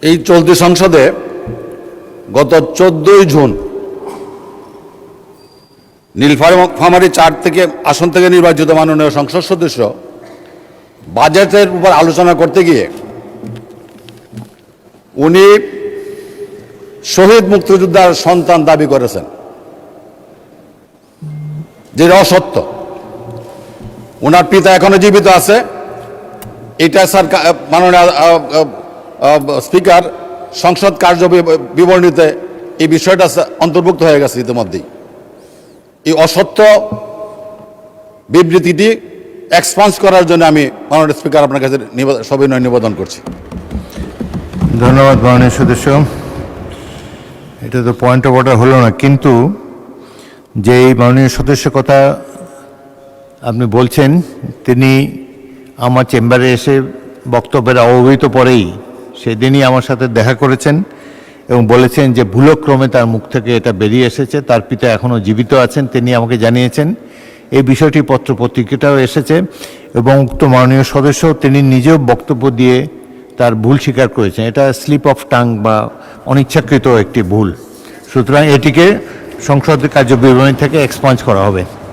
এই চলতি সংসদে গত 14 জুন নীলফামারী 4 থেকে আসন থেকে নির্বাচিত মাননীয় সংসদ সদস্য বাজেটের উপর আলোচনা করতে গিয়ে উনি শহীদ মুক্তিযোদ্ধার সন্তান দাবি করেছেন, যেটা অসত্য। ওনার পিতা এখনো জীবিত আছে। এটা স্যার মাননীয় স্পিকার সংসদ কার্য বিবরণীতে এই বিষয়টা অন্তর্ভুক্ত হয়ে গেছে ইতিমধ্যেই। এই অসত্য বিবৃতিটি এক্সপান্স করার জন্য আমি মাননীয় স্পিকার আপনার কাছে সবিনয় নিবেদন করছি। ধন্যবাদ মাননীয় সদস্য। এটা তো পয়েন্ট অফ অর্ডার হলো না, কিন্তু যে মাননীয় সদস্য কথা আপনি বলছেন তিনি আমার চেম্বারে এসে বক্তব্যের অবহিত পরেই সেদিনই আমার সাথে দেখা করেছেন এবং বলেছেন যে ভুলক্রমে তার মুখ থেকে এটা বেরিয়ে এসেছে, তার পিতা এখনও জীবিত আছেন, তিনি আমাকে জানিয়েছেন। এই বিষয়টি পত্রপত্রিকাটাও এসেছে এবং উক্ত মাননীয় সদস্য তিনি নিজেও বক্তব্য দিয়ে তার ভুল স্বীকার করেছেন। এটা স্লিপ অফ টাং বা অনিচ্ছাকৃত একটি ভুল। সুতরাং এটিকে সংসদের কার্য বিবরণী থেকে এক্সপাঞ্জ করা হবে।